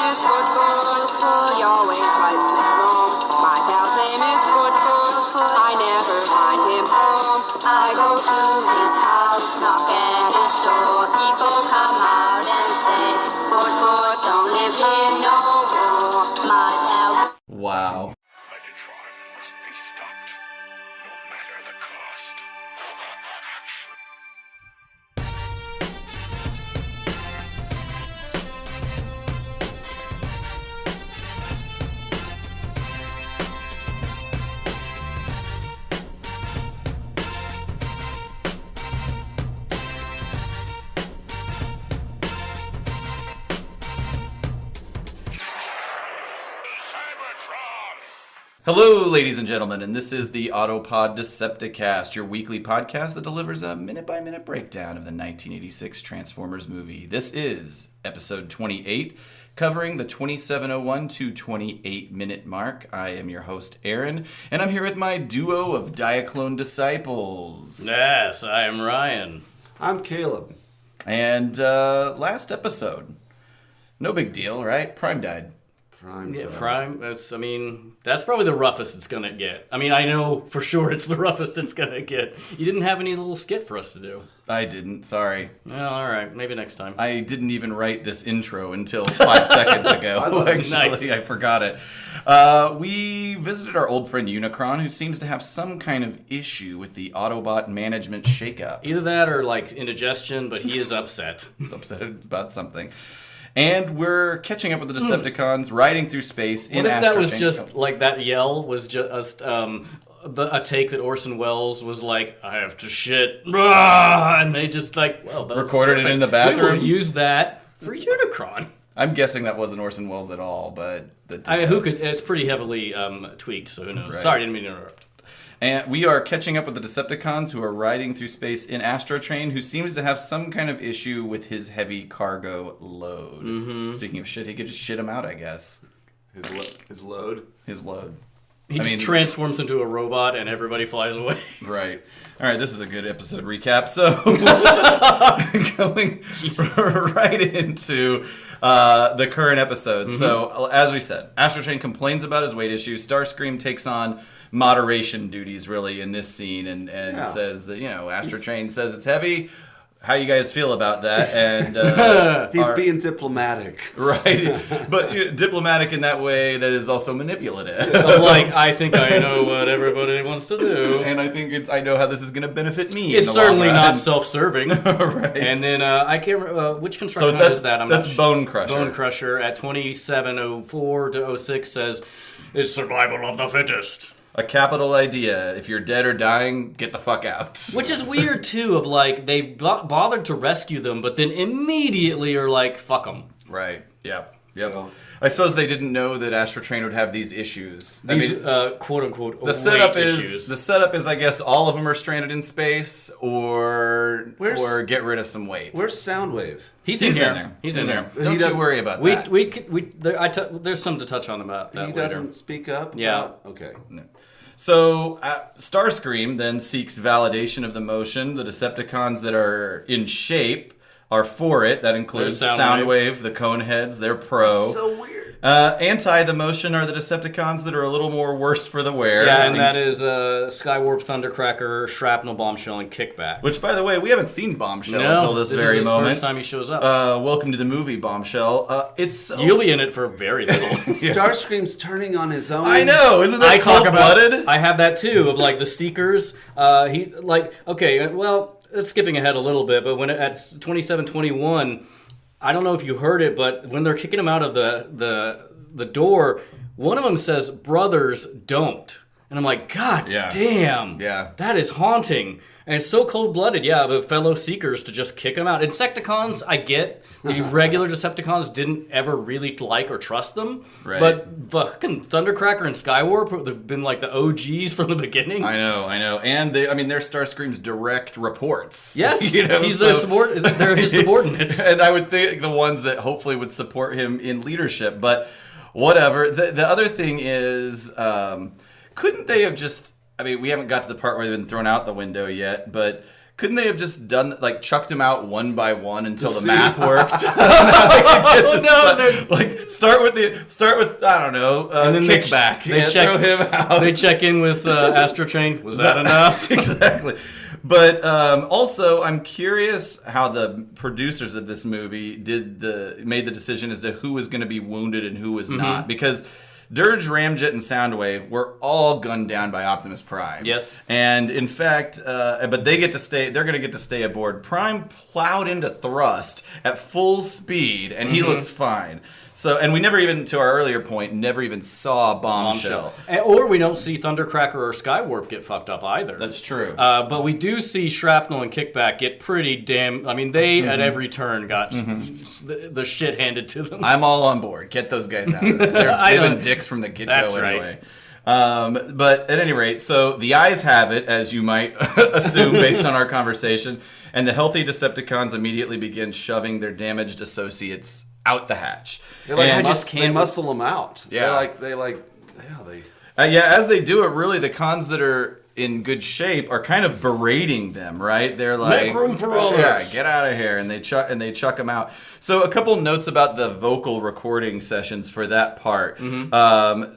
is Football, he always tries to roam. My pal's name is Football, I never find him home. I go to his house, knock at his door. People come out and say, Football don't live here no more. My pal. Wow. Megatron must be stopped, no matter the cost. Hello, ladies and gentlemen, and this is the Autopod Decepticast, your weekly podcast that delivers a minute-by-minute breakdown of the 1986 Transformers movie. This is episode 28, covering the 27:01 to 28-minute mark. I am your host, Aaron, and I'm here with my duo of Diaclone disciples. Yes, I am Ryan. I'm Caleb. And last episode, no big deal, right? Prime died. Prime. That's probably the roughest it's gonna get. I mean, I know for sure it's the roughest it's gonna get. You didn't have any little skit for us to do. I didn't, sorry. Well, all right, maybe next time. I didn't even write this intro until 5 seconds ago. Actually, nice. I forgot it. We visited our old friend Unicron, who seems to have some kind of issue with the Autobot management shakeup. Either that or like indigestion, but he is upset. He's upset about something. And we're catching up with the Decepticons, riding through space in What if that was Astrotrain. just like that yell was just a take that Orson Welles was like, I have to shit, and they just like, well, that Recorded it in the bathroom? We will use that for Unicron. I'm guessing that wasn't Orson Welles at all, but... It's pretty heavily tweaked, so who knows. Right. Sorry, didn't mean to interrupt. And we are catching up with the Decepticons who are riding through space in Astrotrain, who seems to have some kind of issue with his heavy cargo load. Mm-hmm. Speaking of shit, he could just shit him out, I guess. His load. His load. He just transforms into a robot and everybody flies away. Right. All right, this is a good episode recap. So, going right into the current episode. Mm-hmm. So, as we said, Astrotrain complains about his weight issues. Starscream takes on moderation duties, really, in this scene and says that, Astrotrain says it's heavy. How you guys feel about that? And he's being diplomatic, right? But diplomatic in that way that is also manipulative. Like, I think I know what everybody wants to do, and I think I know how this is going to benefit me. It's certainly not self-serving, right? And then I can't remember which construction is that. That's Bone Crusher. Bone Crusher at 27:04 to 06 says it's survival of the fittest. A capital idea. If you're dead or dying, get the fuck out. Which is weird, too, of like, they bothered to rescue them, but then immediately are like, fuck them. Right. Yep. I suppose they didn't know that Astrotrain would have these issues. These, quote-unquote, the setup issues. The setup is, I guess, all of them are stranded in space, or get rid of some weight. Where's Soundwave? He's in there. He's in there. Don't you worry about that. There's something to touch on about that later. He doesn't speak up? Yeah. Okay. No. So, Starscream then seeks validation of the motion. The Decepticons that are in shape are for it. That includes Soundwave, the Coneheads, they're pro. So weird. Anti the motion are the Decepticons that are a little more worse for the wear. Yeah, and that is Skywarp, Thundercracker, Shrapnel, Bombshell, and Kickback. Which, by the way, we haven't seen Bombshell until this very is his moment. First time he shows up. Welcome to the movie, Bombshell. You'll be in it for very little. Starscream's turning on his own. I know, isn't that cold-blooded? I have that too, of like the Seekers. It's skipping ahead a little bit, but when at 27:21, I don't know if you heard it, but when they're kicking him out of the door, one of them says, "Brothers, don't." And I'm like, God damn. Yeah. That is haunting. And it's so cold-blooded, the fellow Seekers to just kick him out. Insecticons, I get. The regular Decepticons didn't ever really like or trust them. Right. But fucking Thundercracker and Skywarp have been like the OGs from the beginning. I know. And they're Starscream's direct reports. Yes, they're his subordinates. And I would think the ones that hopefully would support him in leadership. But whatever. The other thing is, couldn't they have just... I mean, we haven't got to the part where they've been thrown out the window yet, but couldn't they have just done like chucked them out one by one until the math worked? Start with I don't know, and then kickback. They check throw him out. They check in with Astrotrain. Was that enough? Exactly. But also, I'm curious how the producers of this movie made the decision as to who was going to be wounded and who was not, because Dirge, Ramjet, and Soundwave were all gunned down by Optimus Prime. Yes. And in fact, but they get to stay. They're going to get to stay aboard. Prime plowed into Thrust at full speed, and he looks fine. So, and we never even, to our earlier point, never even saw Bombshell. Or we don't see Thundercracker or Skywarp get fucked up either. That's true. But we do see Shrapnel and Kickback get pretty damn... I mean, they, at every turn, got the shit handed to them. I'm all on board. Get those guys out of there. They've been dicks from the get-go That's anyway. Right. But at any rate, so the eyes have it, as you might assume based on our conversation, and the healthy Decepticons immediately begin shoving their damaged associates out the hatch. They muscle them out. Yeah. As they do it, really, the cons that are in good shape are kind of berating them, right? They're like, make room for others. Yeah, get out of here, and they chuck them out. So a couple notes about the vocal recording sessions for that part.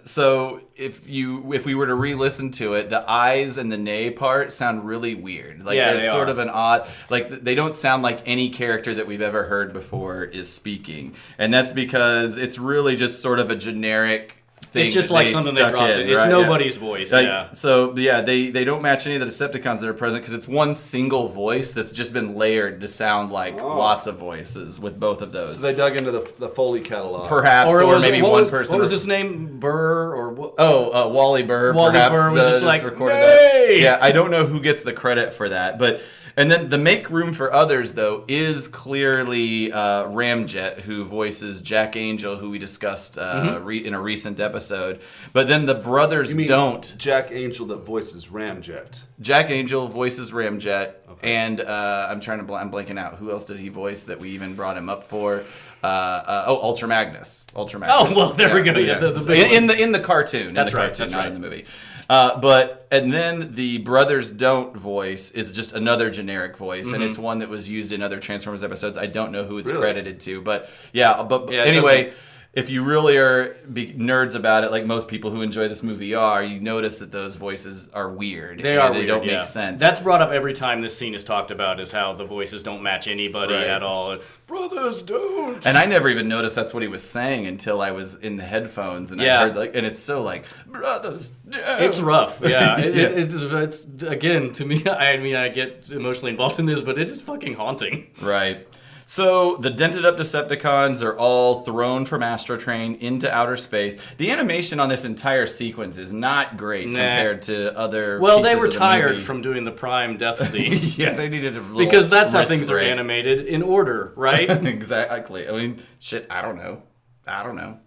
So if we were to re-listen to it, the eyes and the nay part sound really weird. Like there's sort of an odd, like they don't sound like any character that we've ever heard before is speaking, and that's because it's really just sort of a generic. It's just like something they dropped in. It's nobody's voice, So, they don't match any of the Decepticons that are present because it's one single voice that's just been layered to sound like lots of voices with both of those. So they dug into the Foley catalog. Perhaps, or maybe one person. What was his name? Burr? Or what? Wally Burr. Wally perhaps, Burr was just like, recorded hey! that. Yeah, I don't know who gets the credit for that, but... And then the make room for others, though, is clearly Ramjet, who voices Jack Angel, who we discussed in a recent episode. But then the brothers don't. Jack Angel that voices Ramjet. Jack Angel voices Ramjet, and I'm blanking out. Who else did he voice that we even brought him up for? Ultra Magnus. Oh well, there we go. Yeah, the big in the cartoon. That's right. That's not right. in the movie. And then the Brothers Don't voice is just another generic voice, and it's one that was used in other Transformers episodes. I don't know who it's credited to, but anyway, if you really are nerds about it, like most people who enjoy this movie are, you notice that those voices are weird. They are weird, They don't make sense. That's brought up every time this scene is talked about, is how the voices don't match anybody at all. Brothers don't. And I never even noticed that's what he was saying until I was in the headphones, and I heard and it's so like, brothers don't. It's rough, It's again, to me, I get emotionally involved in this, but it is fucking haunting. Right. So the dented up Decepticons are all thrown from Astrotrain into outer space. The animation on this entire sequence is not great compared to other. Well, they were pieces of the tired movie. from doing the Prime death scene. Yeah, they needed a little because that's how wrist things break. are animated in order, right? Exactly. I mean, shit. I don't know.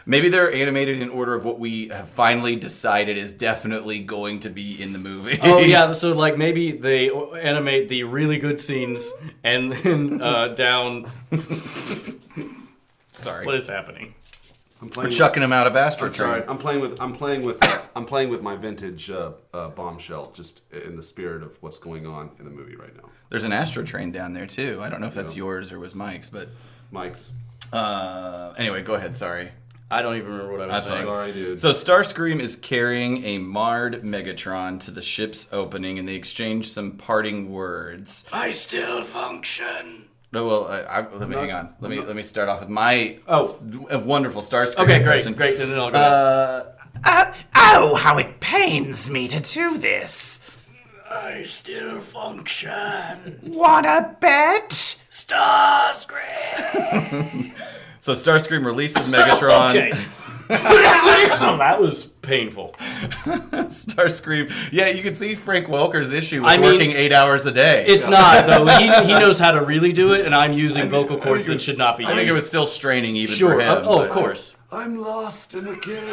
Maybe they're animated in order of what we have finally decided is definitely going to be in the movie. Oh yeah, so like maybe they animate the really good scenes and then down. Sorry. What is happening? We're chucking them out of Astrotrain. Sorry, I'm playing with my vintage bombshell, just in the spirit of what's going on in the movie right now. There's an Astrotrain down there too. I don't know if that's yours or was Mike's, but Mike's. Anyway, go ahead. Sorry. I don't even remember what I was saying. Sorry, dude. So Starscream is carrying a marred Megatron to the ship's opening, and they exchange some parting words. I still function. No, well, hang on. Let me start off with my wonderful Starscream. Okay, impression. great. And then I'll go. Oh, how it pains me to do this. I still function. Wanna bet? Starscream. So Starscream releases Megatron. Okay. Oh, that was painful. Starscream. Yeah, you can see Frank Welker's issue with working 8 hours a day. It's not, though. He knows how to really do it, and I'm using vocal cords that should not be used. I think it was still straining even sure. for him. Of course. I'm lost in a cave.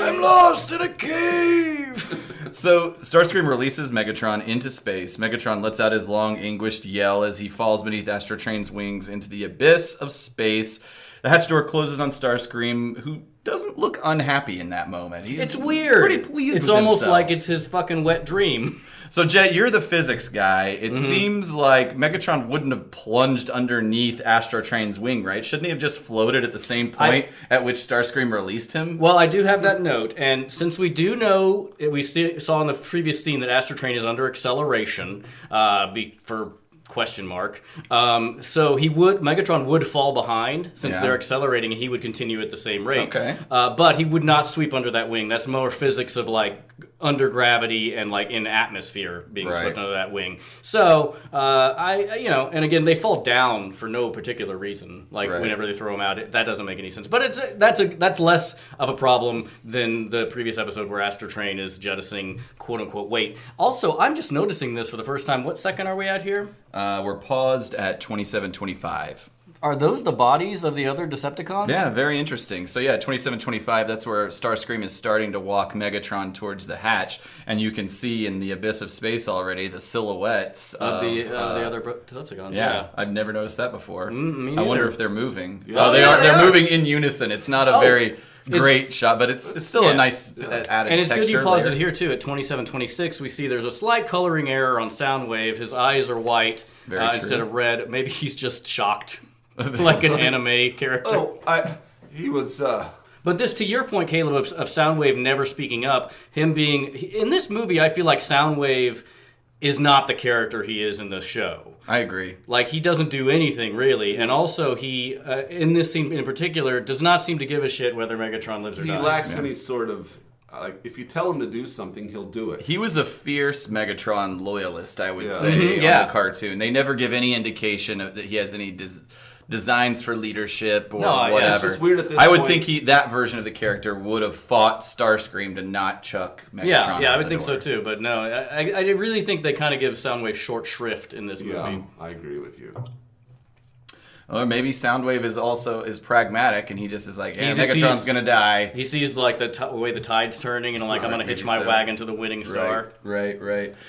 So, Starscream releases Megatron into space. Megatron lets out his long, anguished yell as he falls beneath Astrotrain's wings into the abyss of space. The hatch door closes on Starscream, who doesn't look look unhappy in that moment. It's weird. Pretty pleased It's with almost himself. like it's his fucking wet dream. So, Jet, you're the physics guy. It seems like Megatron wouldn't have plunged underneath Astro Train's wing, right? Shouldn't he have just floated at the same point at which Starscream released him? Well, I do have that note, and since we do know, saw in the previous scene that Astro Train is under acceleration, for question mark. So Megatron would fall behind since they're accelerating, and he would continue at the same rate. Okay. But he would not sweep under that wing. That's more physics of like under gravity and like in atmosphere being swept under that wing. So and again, they fall down for no particular reason. Like whenever they throw them out, that doesn't make any sense. But that's less of a problem than the previous episode where Astro Train is jettisoning quote unquote weight. Also, I'm just noticing this for the first time. What second are we at here? We're paused at 27:25. Are those the bodies of the other Decepticons? Yeah, very interesting. So 27:25, that's where Starscream is starting to walk Megatron towards the hatch, and you can see in the abyss of space already the silhouettes of the other Decepticons. Yeah, I've never noticed that before. Me I wonder neither. if they're moving. Yeah. Oh, they are. They're moving in unison. It's not a very great shot, but it's still a nice added And it's good you texture paused layer. it here too. At 27:26, we see there's a slight coloring error on Soundwave. His eyes are white instead of red. Maybe he's just shocked, like an anime character. He was. But this, to your point, Caleb, of Soundwave never speaking up, him being in this movie, I feel like Soundwave is not the character he is in the show. I agree. Like, he doesn't do anything, really. And also, he, in this scene in particular, does not seem to give a shit whether Megatron lives or dies. He lacks any sort of. If you tell him to do something, he'll do it. He was a fierce Megatron loyalist, I would say, Mhm, on the cartoon. They never give any indication that he has any designs for leadership or whatever. It's just weird at this I would point. think that version of the character would have fought Starscream to not chuck Megatron Yeah, I out would the think so door. too. But no, I really think they kind of give Soundwave short shrift in this movie. Yeah, I agree with you. Or maybe Soundwave is pragmatic and he just is like, hey, He Megatron's sees- gonna die. He sees like the way the tide's turning, and like I'm gonna hitch maybe my so. wagon to the winning star. Right.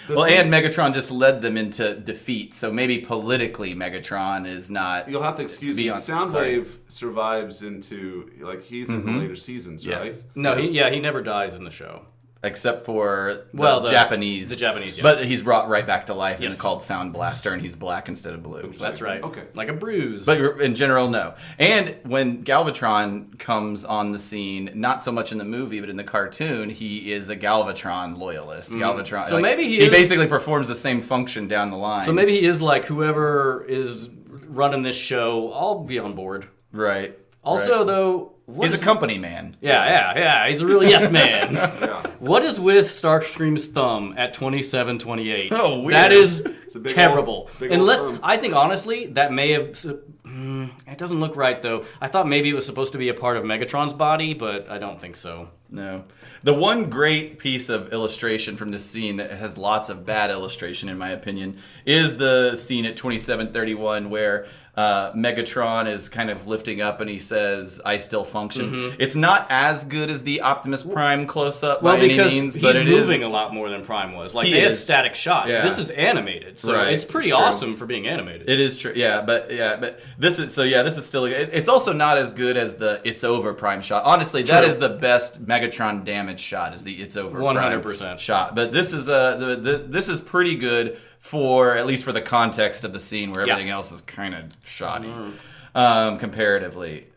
Well, and Megatron just led them into defeat, so maybe politically Megatron is not. You'll have to excuse me. Soundwave survives into he's in the later seasons, right? Yes. No, he never dies in the show. Except for the Japanese. The Japanese, yeah. But he's brought right back to life and Yes. it's called Sound Blaster, and he's black instead of blue. That's right. Okay. Like a bruise. But in general, no. And when Galvatron comes on the scene, not so much in the movie, but in the cartoon, he is a Galvatron loyalist. Galvatron. So maybe he he is- basically performs the same function down the line. So maybe he is like whoever is running this show. I'll be on board. Right. Also, right. though, He's a company man. Yeah. He's a real yes man. Yeah. What is with Starscream's thumb at 27:28? Oh, weird. That is a big terrible. old- it's a big old Unless thumb. I think honestly that may have. It doesn't look right though. I thought maybe it was supposed to be a part of Megatron's body, but I don't think so. No. The one great piece of illustration from this scene that has lots of bad illustration, in my opinion, is the scene at 27:31 where Megatron is kind of lifting up and he says, "I still function." It's not as good as the Optimus Prime close-up by any because means, he's but it moving is. a lot more than Prime was. Like He they had is. static shots. Yeah. This is animated, so Right. it's pretty It's true. awesome for being animated. It is true, but this is This is still. It's also not as good as the "It's Over" Prime shot. Honestly, that True. is the best Megatron damage shot. Is the "It's Over" Prime 100% shot. But this is this is pretty good for at least for the context of the scene where everything else is kind of shoddy, comparatively.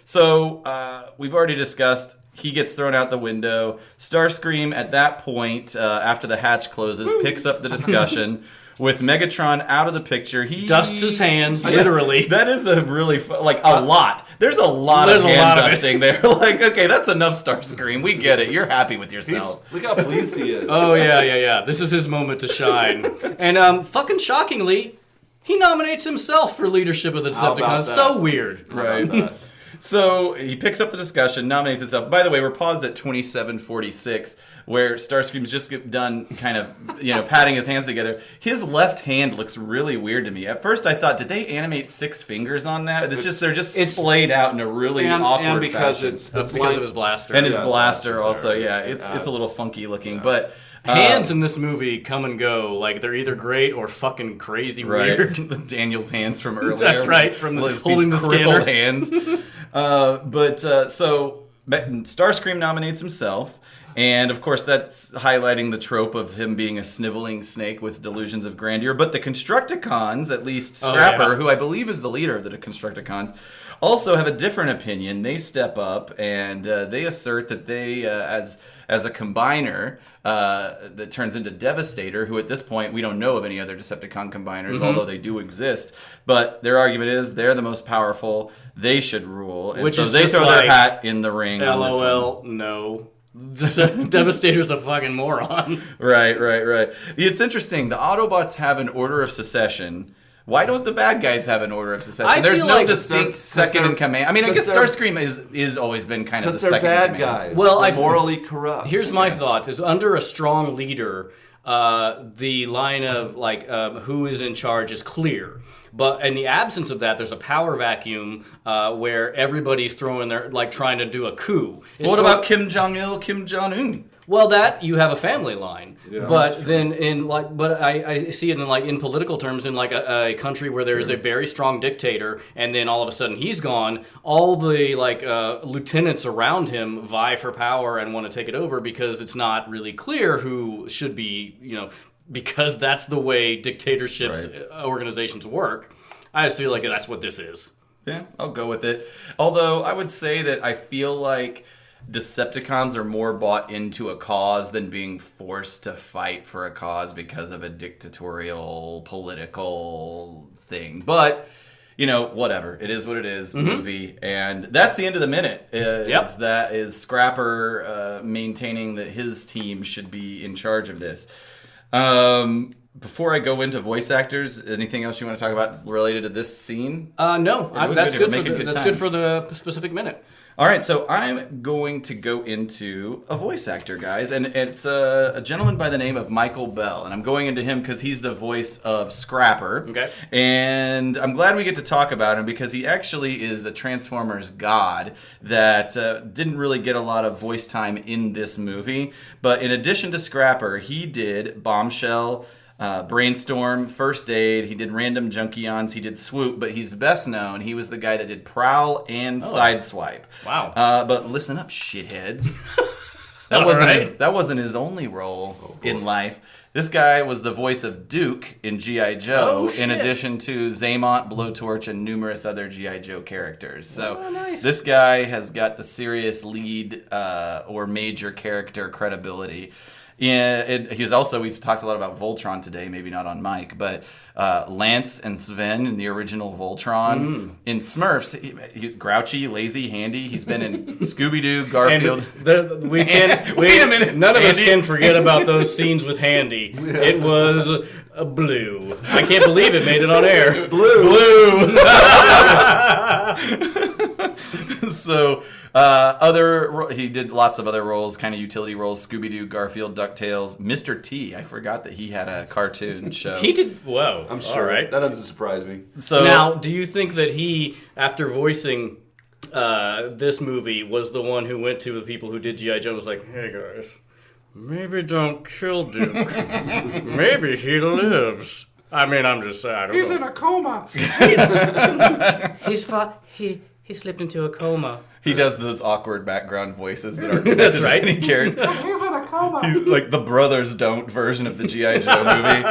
So we've already discussed. He gets thrown out the window. Starscream at that point, after the hatch closes, picks up the discussion. With Megatron out of the picture, he Dusts his hands, literally. That is a really a lot. There's a lot of There's a hand lot of it. dusting there. Like, okay, that's enough, Starscream. We get it. You're happy with yourself. Look how pleased he is. Oh yeah. This is his moment to shine. And fucking shockingly, he nominates himself for leadership of the How about Decepticons. that? So weird. Right. So he picks up the discussion, nominates himself. By the way, we're paused at 27:46, where Starscream's just done kind of, patting his hands together. His left hand looks really weird to me. At first, I thought, did they animate 6 fingers on that? They're just splayed out in a really awkward and because fashion. it's Because like, of his blaster. And his Yeah, blaster blasters also, are- yeah, it's a little funky looking, yeah. but Hands in this movie come and go. Like they're either great or fucking crazy weird. Daniel's hands from earlier. That's right, from These holding the crippled scanner. hands. So Starscream nominates himself. And, of course, that's highlighting the trope of him being a sniveling snake with delusions of grandeur. But the Constructicons, at least Scrapper, who I believe is the leader of the Constructicons, also have a different opinion. They step up and they assert that they, as a combiner that turns into Devastator, who at this point we don't know of any other Decepticon combiners, although they do exist. But their argument is they're the most powerful. They should rule. And Which so is they just throw their like, hat in the ring. LOL, no. Devastator's a fucking moron. Right. It's interesting. The Autobots have an order of secession. Why don't the bad guys have an order of secession? There's feel no like distinct second in command. I mean, I guess Starscream is always been kind of the Because they're second in bad command. guys. Well, they're morally corrupt. Here's my thoughts: is under a strong leader, the line of who is in charge is clear. But in the absence of that, there's a power vacuum where everybody's throwing their trying to do a coup. What about Kim Jong-il, Kim Jong-un? Well, that you have a family line, Yeah, but then I see it in political terms in a country where there is a very strong dictator, and then all of a sudden he's gone. All the lieutenants around him vie for power and want to take it over because it's not really clear who should be, because that's the way dictatorships organizations work. I just feel like that's what this is. Yeah, I'll go with it. Although I would say that I feel like Decepticons are more bought into a cause than being forced to fight for a cause because of a dictatorial political thing. But, whatever. It is what it is, movie. And that's the end of the minute. That is Scrapper maintaining that his team should be in charge of this. Before I go into voice actors, anything else you want to talk about related to this scene? No, that's good. That's time. good for the specific minute. All right, so I'm going to go into a voice actor, guys, and it's a gentleman by the name of Michael Bell, and I'm going into him because he's the voice of Scrapper. Okay. And I'm glad we get to talk about him because he actually is a Transformers god that didn't really get a lot of voice time in this movie. But in addition to Scrapper, he did Bombshell, Brainstorm, First Aid, he did Random Junkions, he did Swoop, but he's best known, he was the guy that did Prowl and Sideswipe. Wow. But listen up, shitheads. That That wasn't his only role in life. This guy was the voice of Duke in G.I. Joe, in addition to Zaymont, Blowtorch, and numerous other G.I. Joe characters. So nice. This guy has got the serious lead or major character credibility. He's also, we've talked a lot about Voltron today, maybe not on mic, but Lance and Sven in the original Voltron. In Smurfs, he's grouchy, lazy, handy. He's been in Scooby-Doo, Garfield. Wait a minute. None of us can forget about those scenes with Handy. It was blue. I can't believe it made it on air. Blue. So, he did lots of other roles, kind of utility roles, Scooby-Doo, Garfield, DuckTales, Mr. T. I forgot that he had a cartoon show. He did, whoa. I'm sure. All right. That doesn't surprise me. So now, do you think that he, after voicing this movie, was the one who went to the people who did G.I. Joe and was like, hey guys, maybe don't kill Duke. Maybe he lives. I mean, I'm just saying, I don't know. He's in a coma. He slipped into a coma. he does those awkward background voices that are That's right. Any character. He's in a coma. Like the Brothers Don't version of the G.I. Joe movie.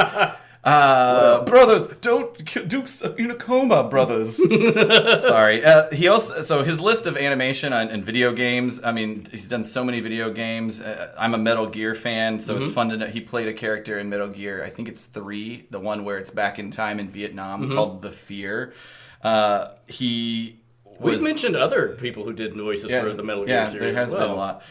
Brothers, don't Duke's in a coma, brothers. Sorry. He also, so his list of animation and video games, I mean, he's done so many video games. I'm a Metal Gear fan, so it's fun to know. He played a character in Metal Gear, I think it's 3, the one where it's back in time in Vietnam, called The Fear. We've mentioned other people who did voices for the Metal Gear series. Yeah, there has been a lot.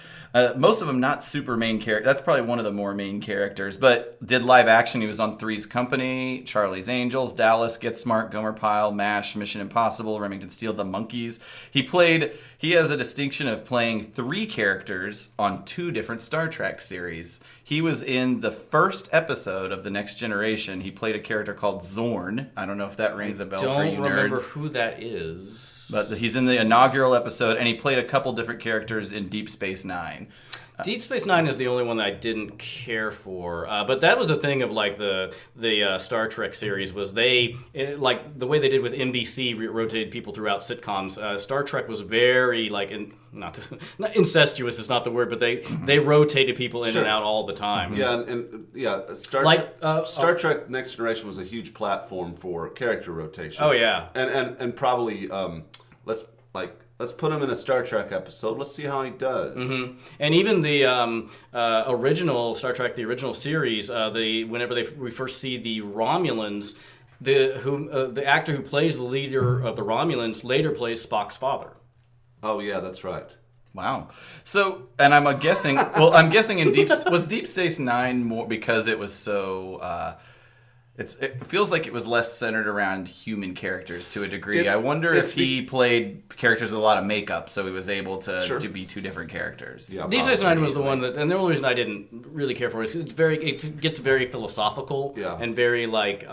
Most of them not super main character. That's probably one of the more main characters. But did live action. He was on Three's Company, Charlie's Angels, Dallas, Get Smart, Gomer Pyle, MASH, Mission Impossible, Remington Steele, The Monkees. He has a distinction of playing 3 characters on 2 different Star Trek series. He was in the first episode of The Next Generation. He played a character called Zorn. I don't know if that rings a bell for you nerds. Don't remember who that is. But he's in the inaugural episode, and he played a couple different characters in Deep Space Nine. Deep Space Nine is the only one that I didn't care for, but that was a thing of like the Star Trek series was like the way they did with NBC rotated people throughout sitcoms. Star Trek was very like not incestuous is not the word, but they rotated people in and out all the time. Yeah, and Star Trek Next Generation was a huge platform for character rotation. Oh yeah, and probably let's put him in a Star Trek episode. Let's see how he does. Mm-hmm. And even the original Star Trek, the original series, whenever we first see the Romulans, the actor who plays the leader of the Romulans later plays Spock's father. Oh yeah, that's right. Wow. So, and I'm guessing. Well, I'm guessing in Deep Space Nine more because it was so. It feels like it was less centered around human characters to a degree. I wonder if he played characters with a lot of makeup, so he was able to be two different characters. Yeah, Deep Space Nine was the one that, and the only reason I didn't really care for it is it gets very philosophical and very like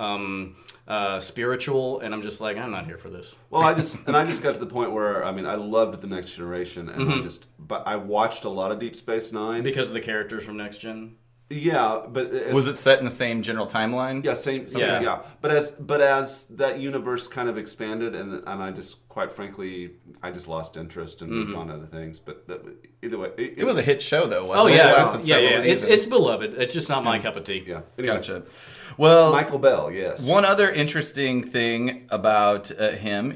spiritual, and I'm just like, I'm not here for this. Well, I just got to the point where I loved the Next Generation, and but I watched a lot of Deep Space Nine because of the characters from Next Gen. Yeah, but was it set in the same general timeline? Yeah, same. Yeah. But as that universe kind of expanded, and I just quite frankly I just lost interest and moved on to other things. But either way, it was a hit show though. Wasn't it? It lasted several seasons. It's beloved. It's just not my cup of tea. Yeah, anyway. Gotcha. Well, Michael Bell, yes. One other interesting thing about him,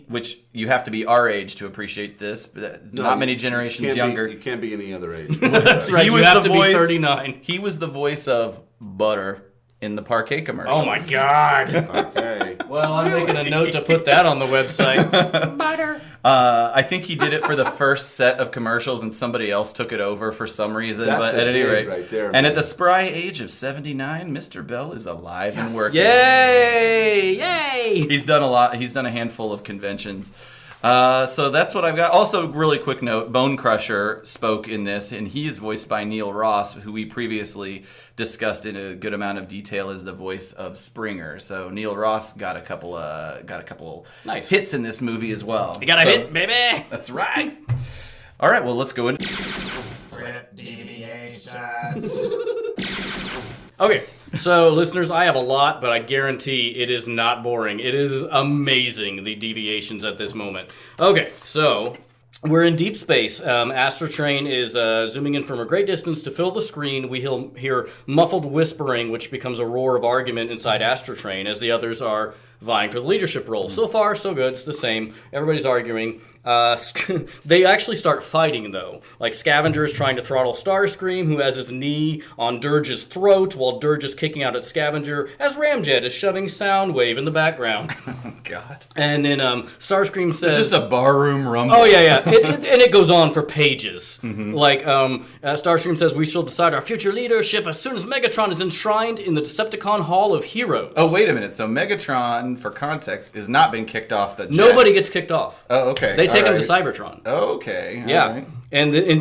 which you have to be our age to appreciate this, but not many generations younger. You can't be any other age. That's right. You have to be 39. He was the voice of Butter in the Parquet commercials. Oh my God. Okay. Well, I'm making a note to put that on the website. Butter. I think he did it for the first set of commercials, and somebody else took it over for some reason. That's but at any rate, right there, and at the spry age of 79, Mr. Bell is alive and working. Yay! Yay! He's done a lot. He's done a handful of conventions. So that's what I've got. Also, really quick note, Bone Crusher spoke in this, and he's voiced by Neil Ross, who we previously discussed in a good amount of detail as the voice of Springer. So Neil Ross got a couple nice hits in this movie as well. You got a hit, baby! That's right. All right, well, let's go into Deviations. Okay, so listeners, I have a lot, but I guarantee it is not boring. It is amazing, the deviations at this moment. Okay, so we're in deep space. Astrotrain is zooming in from a great distance to fill the screen. We hear muffled whispering, which becomes a roar of argument inside Astrotrain as the others are vying for the leadership role. So far, so good. It's the same. Everybody's arguing. They actually start fighting, though. Like, Scavenger is trying to throttle Starscream, who has his knee on Dirge's throat, while Dirge is kicking out at Scavenger, as Ramjet is shoving Soundwave in the background. Oh, God. And then Starscream says... It's just a barroom rumble. Oh, yeah. And it goes on for pages. Mm-hmm. Like, Starscream says, we shall decide our future leadership as soon as Megatron is enshrined in the Decepticon Hall of Heroes. Oh, wait a minute. So Megatron, for context, has not been kicked off the jet. Nobody gets kicked off. Oh, okay. They take him to Cybertron. Okay. Yeah. Right.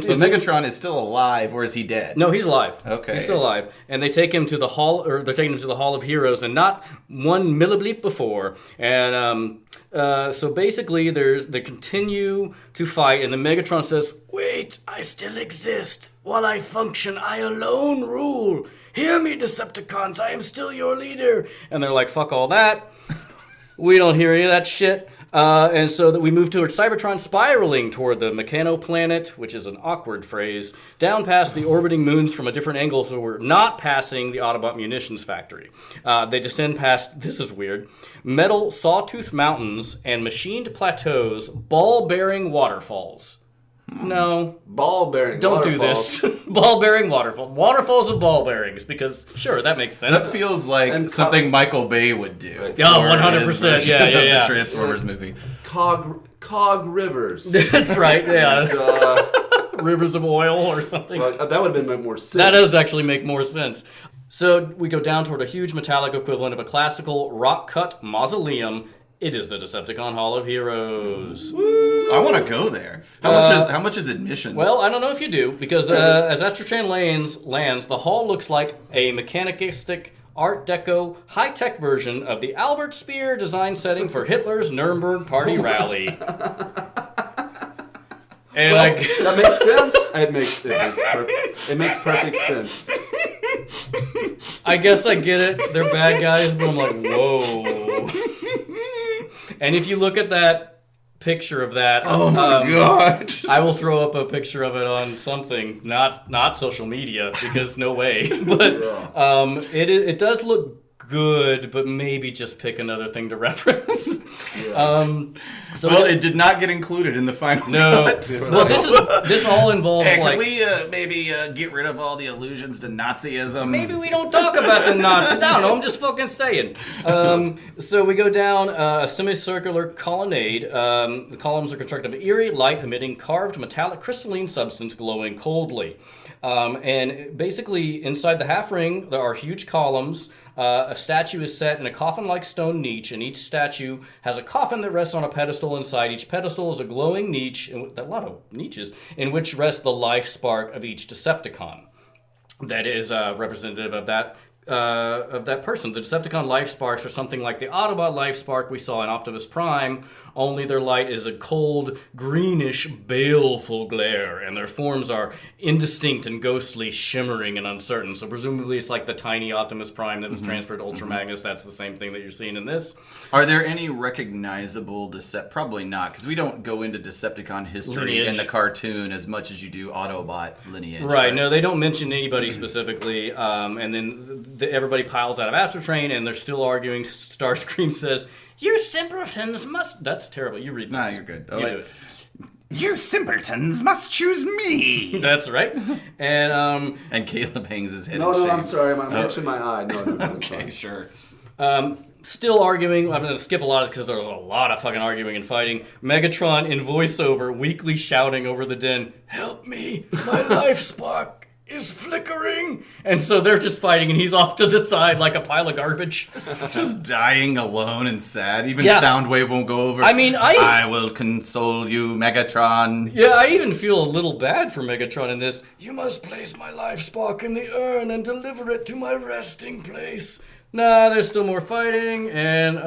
So Megatron is still alive, or is he dead? No, he's alive. Okay. He's still alive. And they take him to the hall, or they're taking him to the Hall of Heroes, and not one millibleep before. And so basically, they continue to fight, and the Megatron says, "Wait, I still exist. While I function, I alone rule. Hear me, Decepticons, I am still your leader." And they're like, fuck all that. We don't hear any of that shit. And so that we move towards Cybertron, spiraling toward the Mechano planet, which is an awkward phrase, down past the orbiting moons from a different angle, so we're not passing the Autobot munitions factory. They descend past, this is weird, metal sawtooth mountains and machined plateaus, ball-bearing waterfalls. No. Ball bearing. Don't do this. Ball bearing waterfall. Waterfalls of ball bearings, because sure, that makes sense. That feels like something Michael Bay would do. Right. Oh, 100%. Yeah. The Transformers movie. Cog rivers. That's right. Yeah. Rivers of oil or something. Well, that would have been more sense. That does actually make more sense. So we go down toward a huge metallic equivalent of a classical rock-cut mausoleum. It is the Decepticon Hall of Heroes. Woo. I want to go there. How much is admission? Well, I don't know if you do, because as Astrotrain lands, the hall looks like a mechanistic Art Deco high-tech version of the Albert Speer design setting for Hitler's Nuremberg Party rally. And that makes sense. It makes perfect sense. I guess I get it. They're bad guys, but I'm like, whoa. And if you look at that picture of that, Oh my god! I will throw up a picture of it on something, not social media, because no way. But it does look good, but maybe just pick another thing to reference. It did not get included in the final cut. Well, this all involves Hey, like. can we maybe get rid of all the allusions to Nazism? Maybe we don't talk about the Nazis. I don't know. I'm just fucking saying. So we go down a semicircular colonnade. The columns are constructed of eerie, light-emitting, carved metallic crystalline substance glowing coldly. And basically, inside the half ring, there are huge columns. A statue is set in a coffin-like stone niche, and each statue has a coffin that rests on a pedestal inside. Each pedestal is a glowing niche, a lot of niches, in which rests the life spark of each Decepticon. That is representative of that person. The Decepticon life sparks are something like the Autobot life spark we saw in Optimus Prime, only their light is a cold, greenish, baleful glare, and their forms are indistinct and ghostly, shimmering and uncertain. So presumably it's like the tiny Optimus Prime that was transferred to Ultra Magnus. That's the same thing that you're seeing in this. Are there any recognizable Probably not, because we don't go into Decepticon history in the cartoon as much as you do Autobot lineage. Right, no, they don't mention anybody specifically, and then everybody piles out of Astro Train, and they're still arguing. Starscream says, "You simpletons must..." That's terrible. You read this. Nah, you're good. You do it. You simpletons must choose me. That's right. And Caleb hangs his head No, in shame. I'm sorry. I'm itching my eye. No, it's Okay, fine. sure. still arguing. I'm going to skip a lot because there was a lot of fucking arguing and fighting. Megatron in voiceover, weakly shouting over the den, "Help me, my life spark is flickering." And so they're just fighting, and he's off to the side like a pile of garbage. Just dying alone and sad. Even Yeah. Soundwave won't go over. I mean, I will console you, Megatron. Yeah, I even feel a little bad for Megatron in this. "You must place my life spark in the urn and deliver it to my resting place." Nah, there's still more fighting, and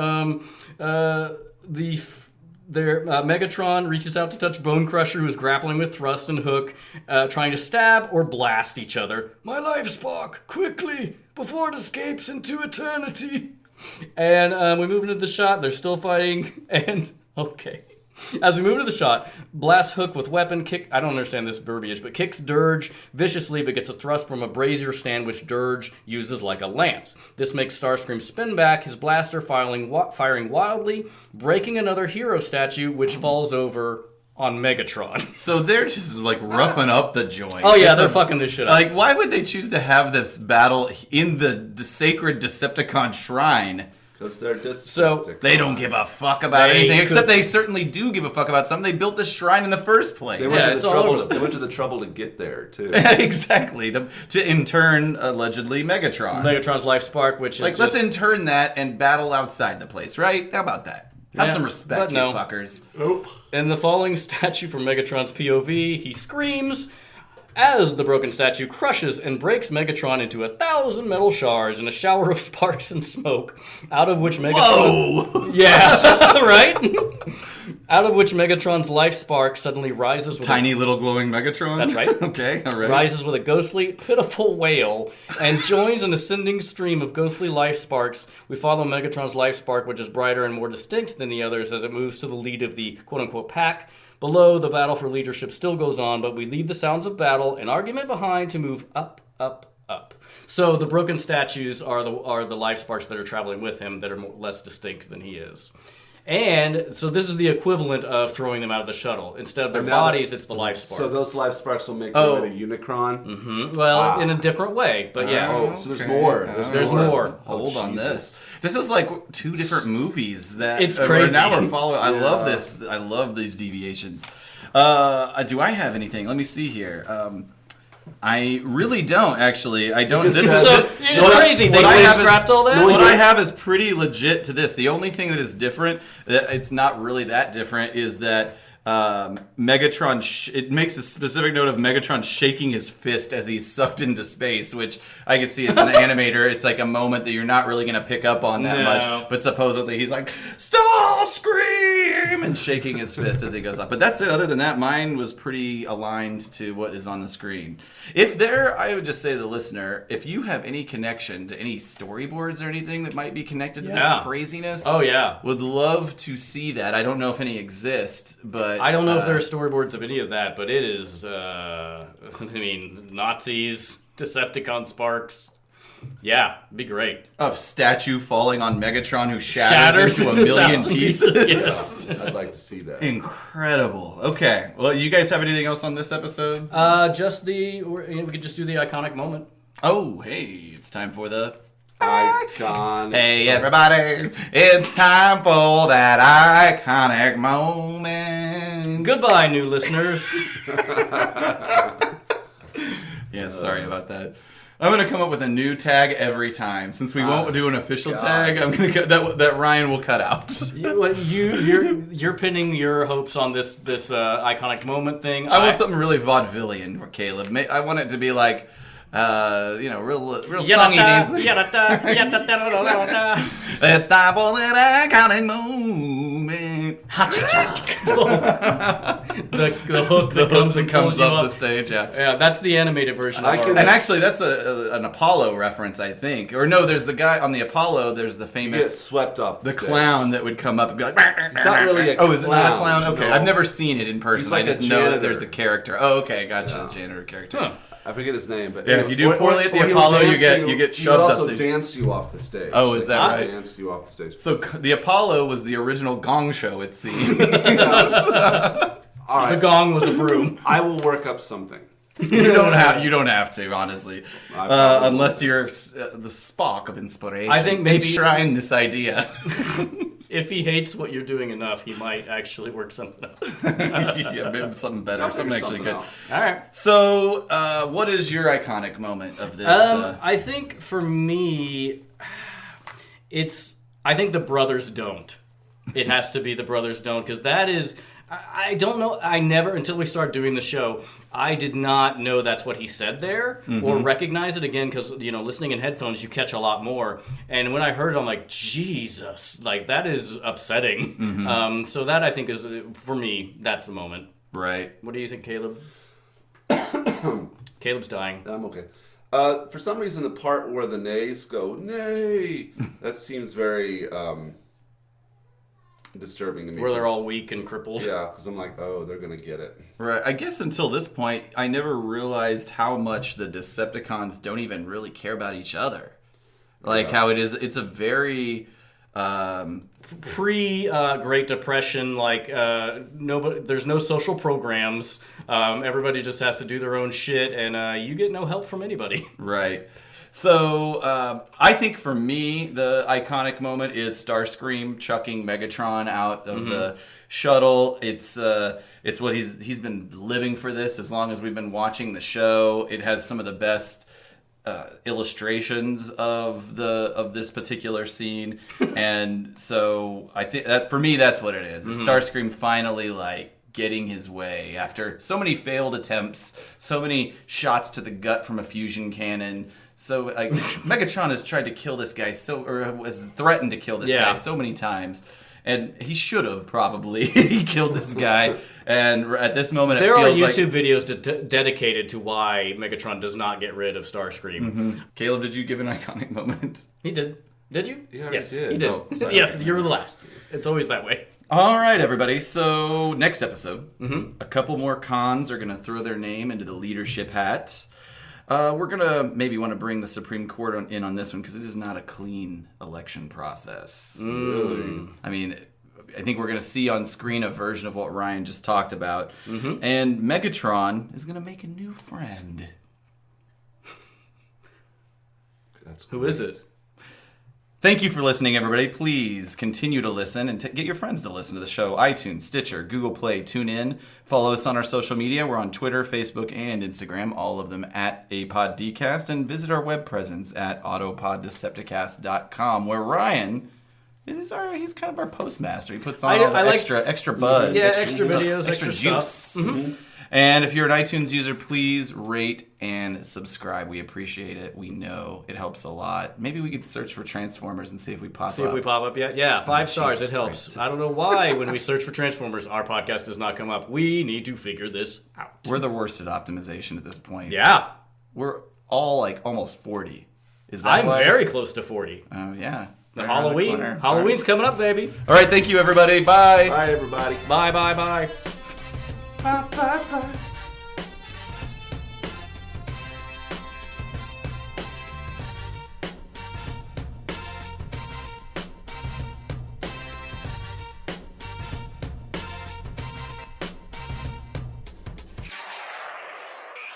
Megatron reaches out to touch Bone Crusher, who's grappling with Thrust and Hook, trying to stab or blast each other. "My life spark, quickly, before it escapes into eternity." And we move into the shot. They're still fighting, and okay. As we move to the shot, blasts Hook with weapon, I don't understand this verbiage, but kicks Dirge viciously, but gets a thrust from a brazier stand, which Dirge uses like a lance. This makes Starscream spin back, his blaster firing wildly, breaking another hero statue, which falls over on Megatron. So they're just like roughing up the joint. Oh yeah, It's they're fucking this shit up. Like, why would they choose to have this battle in the sacred Decepticon shrine? Because they're just So, They don't give a fuck about They anything, except could- they certainly do give a fuck about something. They built this shrine in the first place. They went, Yeah, to it's the all over trouble, the they went to the trouble to get there, too. Exactly. To intern, allegedly, Megatron. Megatron's life spark, which is Like, let's intern that and battle outside the place, right? How about that? Have Yeah, some respect, but no. you fuckers. In the following statue from Megatron's POV, he screams as the broken statue crushes and breaks Megatron into 1,000 metal shards in a shower of sparks and smoke, out of which Megatron... Whoa! Yeah, right? Out of which Megatron's life spark suddenly rises with Tiny little glowing Megatron? That's right. Okay, all right. rises with a ghostly, pitiful wail, and joins an ascending stream of ghostly life sparks. We follow Megatron's life spark, which is brighter and more distinct than the others, as it moves to the lead of the quote-unquote pack. Below, the battle for leadership still goes on, but we leave the sounds of battle and argument behind to move up, up, up. So the broken statues are the life sparks that are traveling with him that are less distinct than he is. And so this is the equivalent of throwing them out of the shuttle. Instead of their bodies, it's the life spark. So those life sparks will make their way to Unicron. Well, in a different way, but yeah. Oh, so there's more. There's more. Hold on Jesus. this. This is like two different movies that It's crazy. Now we're following. I love this. I love these deviations. Do I have anything? Let me see here. I really don't actually. I don't. This said- is So, it's crazy. They scrapped all that? What I have is pretty legit to this. The only thing that is different, that it's not really that different, is that Megatron. It makes a specific note of Megatron shaking his fist as he's sucked into space, which I could see as an animator. It's like a moment that you're not really going to pick up on that No. much, but supposedly he's like, "Starscream!" Starscream, and shaking his fist as he goes up. But that's it. Other than that, mine was pretty aligned to what is on the screen. I would just say to the listener, if you have any connection to any storyboards or anything that might be connected to this craziness, Oh, yeah. would love to see that. I don't know if any exist, but I don't know if there are storyboards of any of that, but it is, Nazis, Decepticon sparks. Yeah, it'd be great. a statue falling on Megatron who shatters into a million pieces. Yes. I'd like to see that. Incredible. Okay. Well, you guys have anything else on this episode? We could just do the iconic moment. Oh, hey, it's time for the... Icon. Hey, everybody, it's time for that iconic moment. Goodbye, new listeners. Yeah, sorry about that. I'm gonna come up with a new tag every time. Since we won't do an official tag, I'm gonna that Ryan will cut out. You're pinning your hopes on this iconic moment thing. I want something really vaudevillian, Caleb. I want it to be like, real songy dancing. It's time for that iconic moment. the hook that comes up the up. stage. Yeah. Yeah, that's the animated version of And actually, that's an Apollo reference, I think. Or no, there's the guy on the Apollo. There's the Get famous swept off the stage. clown that would come up and be like. It's not really a Oh, is it not a clown? clown, Okay, no. I've never seen it in person. He's like I just a know that janitor. there's a character. Oh, okay, gotcha. Yeah. The janitor character. Huh. I forget his name, but Yeah, if you do poorly at the he'll Apollo, you dance get He shoved would off also the- dance you off the stage. Oh, is that right? Dance you off the stage. So the Apollo was the original Gong Show, it seems. All right, The gong was a broom. I will work up something. You don't have to, honestly, probably unless you're the Spock of inspiration. I think maybe- enshrine this idea. If he hates what you're doing enough, he might actually work something out. Yeah, maybe something better, I'll something figure actually good. out. All right. So, what is your iconic moment of this? I think for me, I think the brothers don't. It has to be the brothers don't, because that is. I don't know. I never, until we started doing the show, I did not know that's what he said there or recognize it again because, listening in headphones, you catch a lot more. And when I heard it, I'm like, Jesus, like that is upsetting. So that I think is, for me, that's the moment. Right. What do you think, Caleb? Caleb's dying. I'm okay. For some reason, the part where the nays go, nay, that seems very disturbing to me. Where they're all weak and crippled. Yeah, because I'm like, oh, they're going to get it. Right. I guess until this point, I never realized how much the Decepticons don't even really care about each other. Like how it's a very... Pre-Great Depression, there's no social programs. Everybody just has to do their own shit, and you get no help from anybody. Right. So, I think for me, the iconic moment is Starscream chucking Megatron out of the shuttle. It's what he's been living for this as long as we've been watching the show. It has some of the best illustrations of this particular scene, and so I think that for me that's what it is. It's Starscream finally getting his way after so many failed attempts, so many shots to the gut from a fusion cannon. So Megatron has tried to kill this guy or has threatened to kill this guy so many times. And he should have probably. He killed this guy. And at this moment, There it are feels YouTube videos dedicated to why Megatron does not get rid of Starscream. Caleb, did you give an iconic moment? He did. Did you? He already Yes, did. he did. Oh, sorry. Yes, you're the last. It's always that way. All right, everybody. So next episode, a couple more cons are going to throw their name into the leadership hat. We're going to maybe want to bring the Supreme Court in on this one because it is not a clean election process. Really? I mean, I think we're going to see on screen a version of what Ryan just talked about. And Megatron is going to make a new friend. Who is it? Thank you for listening, everybody. Please continue to listen and get your friends to listen to the show. iTunes, Stitcher, Google Play, TuneIn. Follow us on our social media. We're on Twitter, Facebook, and Instagram, all of them at ApodDcast. And visit our web presence at autopoddecepticast.com, where Ryan... he's kind of our postmaster. He puts on all the extra buzz. Yeah, extra videos, extra juice. stuff. And if you're an iTunes user, please rate and subscribe. We appreciate it. We know it helps a lot. Maybe we could search for Transformers and see if we pop up. See if we pop up yet? Yeah, 5 stars. Jesus It helps. Christ. I don't know why when we search for Transformers, our podcast does not come up. We need to figure this out. We're the worst at optimization at this point. Yeah. We're all like almost 40. Is that I'm why? very close to 40. Oh, yeah. The Right around the Halloween. corner. Halloween's coming up, baby. All right, thank you, everybody. Bye. Bye, everybody. Bye, bye, bye.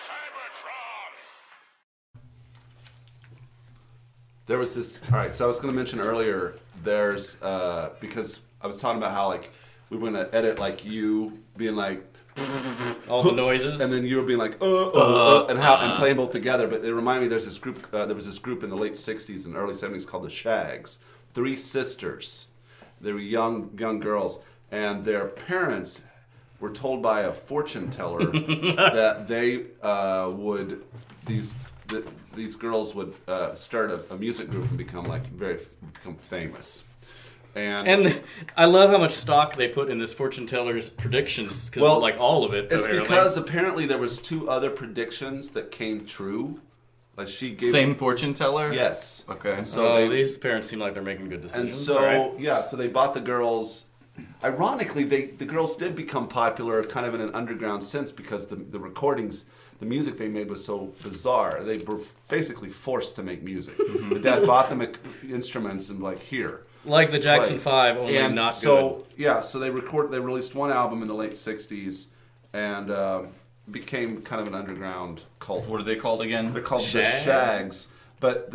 Cybertron! There was this. All right, so I was going to mention earlier. There's because I was talking about how like we were going to edit like you being like, All the noises. and then you were being like, and playing both together. But it reminded me there's this group. There was this group in the late '60s and early '70s called the Shags. 3 sisters. They were young girls, and their parents were told by a fortune teller that they would these girls would start a music group and become famous. And I love how much stock they put in this fortune teller's predictions, because like all of it. It's apparently. because apparently there was 2 other predictions that came true. Like she gave Same fortune teller? Yes. Okay. And So so these parents seem like they're making good decisions. And so, all right. so they bought the girls. Ironically, the girls did become popular kind of in an underground sense because the recordings, the music they made was so bizarre. They were basically forced to make music. The dad bought them instruments and here. Like the Jackson Right. 5, only And not so, good. so they released one album in the late 60s and became kind of an underground cult. What are they called again? They're called the Shags. But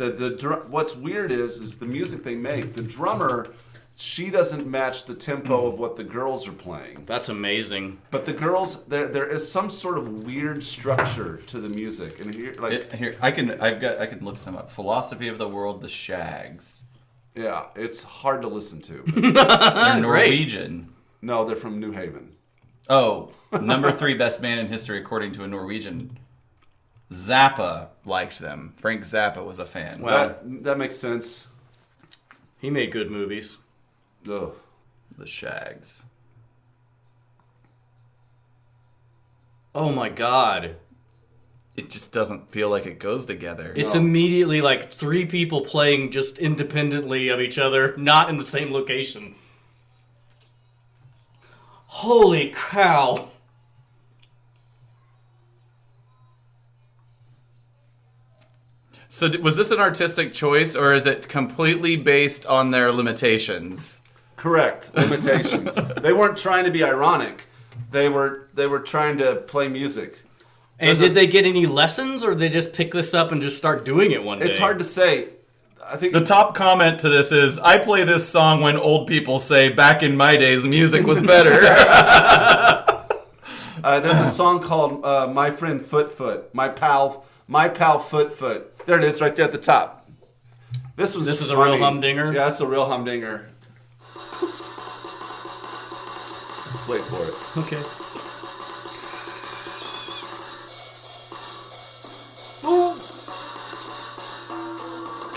what's weird is the music they make. The drummer, she doesn't match the tempo of what the girls are playing. That's amazing. But the girls, there is some sort of weird structure to the music. And here, I can look some up. Philosophy of the World, the Shags. yeah, it's hard to listen to. They're Norwegian. No, they're from New Haven. Oh, number 3 best band in history according to a Norwegian. Zappa liked them. Frank Zappa was a fan. Wow. That makes sense. He made good movies. Ugh. The Shags. Oh my god. It just doesn't feel like it goes together. It's immediately like 3 people playing just independently of each other, not in the same location. Holy cow. So was this an artistic choice, or is it completely based on their limitations? Correct. Limitations. They weren't trying to be ironic. They were trying to play music. And did they get any lessons, or they just pick this up and just start doing it one day? It's hard to say. I think The top comment to this is, I play this song when old people say, back in my days, music was better. there's a song called "My Friend Foot," my pal Foot. There it is, right there at the top. This is a funny. real humdinger? Yeah, it's a real humdinger. Let's wait for it. Okay.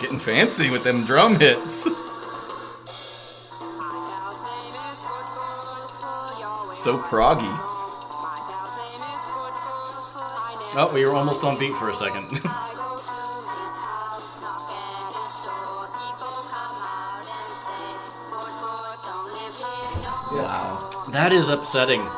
Getting fancy with them drum hits. So proggy. Oh, we were almost on beat for a second. Wow. That is upsetting.